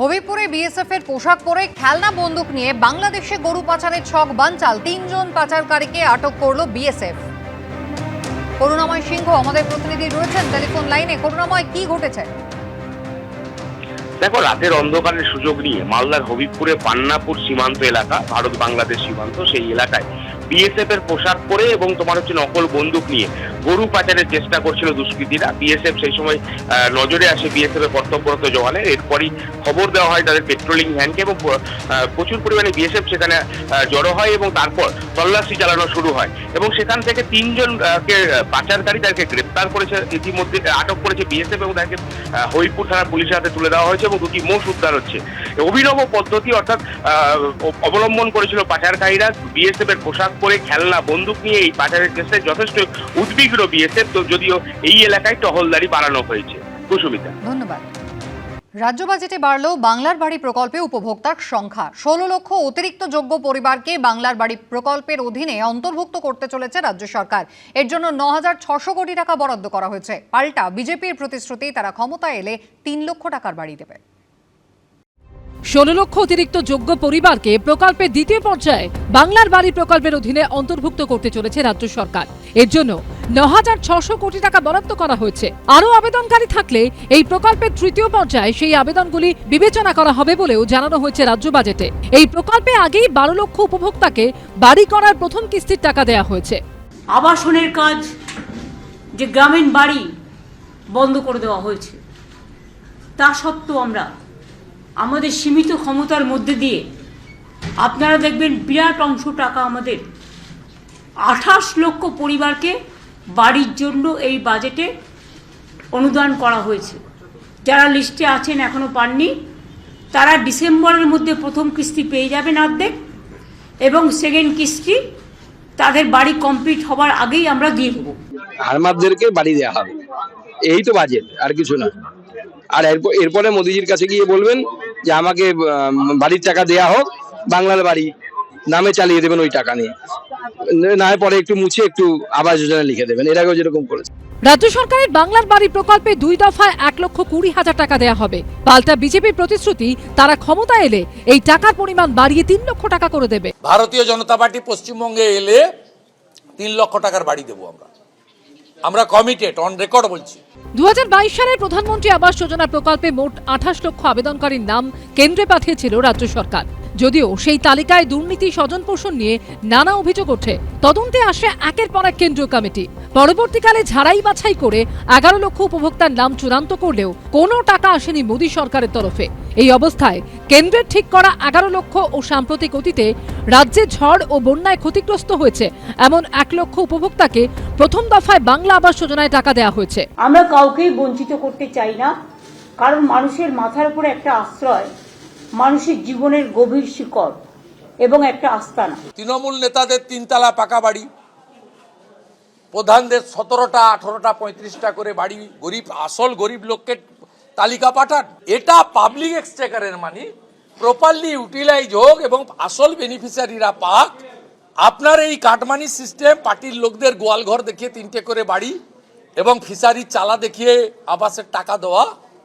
হবিপুরে BSF এর পোশাক পরে খেলনা বন্দুক নিয়ে বাংলাদেশে গরু পাচারের ছক বানচাল, ৩ জন পাচারকারীকে আটক করল বিএসএফ। করুণাময় সিংহ আমাদের প্রতিনিধি রয়েছেন টেলিফোন লাইনে। করুণাময়, কি ঘটেছে? দেখো, রাতের অন্ধকারের সুযোগ নিয়ে মালদার হবিবপুরে পান্নাপুর সীমান্ত এলাকা, ভারত বাংলাদেশ সীমান্ত, সেই এলাকায় বিএসএফ এর পোশাক পরে এবং নকল বন্দুক নিয়ে গরু পাচারের চেষ্টা করছিল দুষ্কৃতীরা। বিএসএফ সেই সময় নজরে আসে বিএসএফ এর কর্তব্যরত জওয়ানের। এরপরই খবর দেওয়া হয় তাদের পেট্রোলিং ভ্যানকে এবং প্রচুর পরিমাণে বিএসএফ সেখানে জড়ো হয় এবং তারপর তল্লাশি চালানো শুরু হয় এবং সেখান থেকে ৩ জনকে পাচারকারী তাদেরকে গ্রেপ্তার করেছে, ইতিমধ্যে আটক করেছে বিএসএফ এবং তাদেরকে হবিবপুর থানার পুলিশের হাতে তুলে দেওয়া হয়েছে এবং 2টি মোষ উদ্ধার হচ্ছে। অভিনব পদ্ধতি অর্থাৎ অবলম্বন করেছিল পাচারকারীরা। বিএসএফ এর পোশাক পরে খেলনা বন্দুক নিয়ে এই পাচারের চেষ্টায় যথেষ্ট উদ্বিগ্ন বিএসএফ, তো যদিও এই এলাকায় টহলদারি বাড়ানো হয়েছে। কুসুমিতা, ধন্যবাদ। রাজ্য বাজেটে বাড়ল বাংলার বাড়ি প্রকল্পে উপভোক্তার সংখ্যা। 16 লক্ষ অতিরিক্ত যোগ্য পরিবারকে বাংলার বাড়ি প্রকল্পের অধীনে অন্তর্ভুক্ত করতে চলেছে রাজ্য সরকার। এর জন্য 9,600 কোটি টাকা বরাদ্দ করা হয়েছে। পাল্টা বিজেপির প্রতিশ্রুতি, তারা ক্ষমতা এলে 3 লক্ষ টাকার বাড়ি দেবে। 16 লক্ষ অতিরিক্ত যোগ্য পরিবারকে প্রকল্পের দ্বিতীয় পর্যায়ে বাংলার বাড়ি প্রকল্পের অধীনে অন্তর্ভুক্ত করতে চলেছে রাজ্য সরকার। এর জন্য 9,600 কোটি টাকা বরাদ্দ করা হয়েছে। আরও আবেদনকারী থাকলে এই প্রকল্পের তৃতীয় পর্যায়ে সেই আবেদনগুলি বিবেচনা করা হবে বলেও জানানো হয়েছে রাজ্য বাজেটে। এই প্রকল্পে আগেই 12 লক্ষ উপভোক্তাকে বাড়ি করার প্রথম কিস্তির টাকা দেওয়া হয়েছে। আবাসনের কাজ, যে গ্রামীণ বাড়ি বন্ধ করে দেওয়া হয়েছে, তা সত্ত্বেও আমরা আমাদের সীমিত ক্ষমতার মধ্যে দিয়ে আপনারা দেখবেন বিরাট অংশ টাকা আমাদের 28 লক্ষ পরিবারকে বাড়ির জন্য এই বাজেটে অনুদান করা হয়েছে। যারা লিস্টে আছেন এখনো পাননি, তারা ডিসেম্বরের মধ্যে প্রথম কিস্তি পেয়ে যাবেন অর্ধেক, এবং সেকেন্ড কিস্তি তাদের বাড়ি কমপ্লিট হবার আগেই আমরা দিয়ে দেবো। আমাদেরকে বাড়ি দেওয়া হবে, এই তো বাজেট, আর কিছু না। আর এরপরে মোদিজির কাছে গিয়ে বলবেন যে আমাকে বাড়ির টাকা দেয়া হোক, বাংলার বাড়ি নামে চালিয়ে দেবেন ওই টাকা নিয়ে, না পরে একটু মুছে একটু আবাস যোজনা লিখে দেবেন, এর আগেও যেরকম করেছে। রাজ্য সরকারের বাংলার বাড়ি প্রকল্পে 2 দফায় 1,20,000 টাকা দেওয়া হবে। পাল্টা বিজেপির প্রতিশ্রুতি, তারা ক্ষমতা এলে এই টাকার পরিমাণ বাড়িয়ে 3 লক্ষ টাকা করে দেবে। ভারতীয় জনতা পার্টি পশ্চিমবঙ্গে এলে 3 লক্ষ টাকার বাড়ি দেবো আমরা কমিটেড, অন রেকর্ড বলছি। 2022 সালে প্রধানমন্ত্রী আবাস যোজনা প্রকল্পে মোট 28 লক্ষ আবেদনকারীর নাম কেন্দ্রে পাঠিয়েছিল রাজ্য সরকার। যদিও সেই তালিকায় দুর্নীতি, স্বজনপোষণ নিয়ে নানা অভিযোগ ওঠে। তদন্তে আসে একের পর এক কেন্দ্রীয় কমিটি। পরবর্তীকালে ঝাড়াই বাছাই করে 11 লক্ষ উপভোক্তার নাম চূড়ান্ত করলেও কোনো টাকা আসেনি মোদী সরকারের তরফে। এই অবস্থায় কেন্দ্রের ঠিক করা 11 লক্ষ ও সাম্প্রতিক অতীতে রাজ্যে ঝড় ও বন্যায় ক্ষতিগ্রস্ত হয়েছে এমন 1 লক্ষ উপভোক্তাকে প্রথম দফায় বাংলা আবাস যোজনায় টাকা দেওয়া হয়েছে। আমরা কাউকেই বঞ্চিত করতে চাই না, কারণ মানুষের মাথার উপরে একটা আশ্রয়, মানুষের জীবনের গভীর শিকড় এবং একটা আস্তানা। তৃণমূল নেতাদের 3 তলা পাকা বাড়ি, প্রধানদের 17টা 18টা 35টা করে বাড়ি, আসল গরিব লোককে তালিকা পাঠান। এটা পাবলিক এক্সচেকারের মানি প্রপারলি ইউটিলাইজ হোক এবং আসল বেনিফিশিয়ারিরা পাক। আপনার এই কাটমানি সিস্টেম, পার্টির লোকদের গোয়ালঘর দেখিয়ে 3টে করে বাড়ি এবং ফিশারি চালা দেখিয়ে আবাসের টাকা দেওয়া,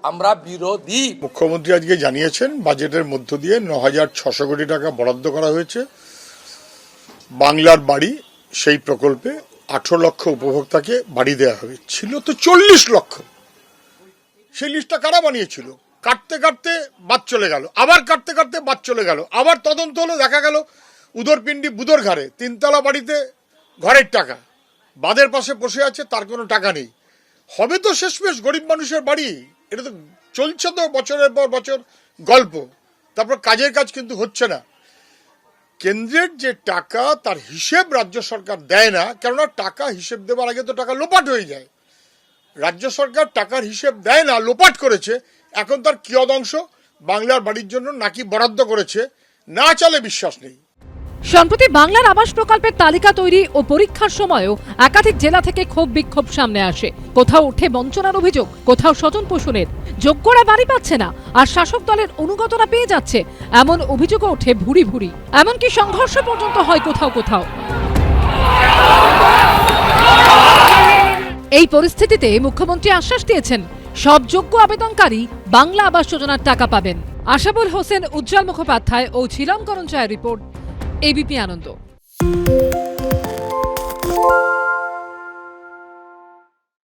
আমরা বিরোধী। মুখ্যমন্ত্রী আজকে জানিয়েছেন বাজেটের মধ্য দিয়ে 9,600 কোটি টাকা বরাদ্দ করা হয়েছে বাংলার বাড়ি, সেই প্রকল্পে 18 লক্ষ উপভোক্তাকে বাড়ি দেওয়া হবে। ছিল তো 40 লক্ষ। সেই লিস্টটা কারা বানিয়েছিল? কাটতে কাটতে বাদ চলে গেল, আবার কাটতে কাটতে বাদ চলে গেল, আবার তদন্ত হলো, দেখা গেল উদরপিণ্ডি বুদর ঘাড়ে 3 তলা বাড়িতে ঘরের টাকা, বাঁধের পাশে বসে আছে, তার কোনো টাকা নেই। হবে তো শেষমেশ গরিব মানুষের বাড়ি। এটা তো চলছে তো বছরের পর বছর গল্প, তারপর কাজের কাজ কিন্তু হচ্ছে না। কেন্দ্রের যে টাকা, তার হিসেব রাজ্য সরকার দেয় না, কেননা টাকা হিসেব দেওয়ার আগে তো টাকা লোপাট হয়ে যায়। রাজ্য সরকার টাকার হিসেব দেয় না, লোপাট করেছে। এখন তার কিয়দংশ বাংলার বাড়ির জন্য নাকি বরাদ্দ করেছে, না চলে বিশ্বাস নেই। সম্প্রতি বাংলার আবাস প্রকল্পের তালিকা তৈরি ও পরীক্ষার সময়ও একাধিক জেলা থেকে ক্ষোভ বিক্ষোভ সামনে আসে। কোথাও ওঠে বঞ্চনার অভিযোগ, কোথাও স্বজন পোষণের। যোগ্যরা বাড়ি পাচ্ছে না আর শাসক দলের অনুগতরা পেয়ে যাচ্ছে, এমন অভিযোগও ওঠে ভুরি ভুরি। এমনকি সংঘর্ষ পর্যন্ত হয় কোথাও কোথাও। এই পরিস্থিতিতে মুখ্যমন্ত্রী আশ্বাস দিয়েছেন সব যোগ্য আবেদনকারী বাংলা আবাস যোজনার টাকা পাবেন। আশাবুল হোসেন, উজ্জ্বল মুখোপাধ্যায় ও ঝিলম করঞ্চায়ের রিপোর্ট, এবিপি আনন্দ।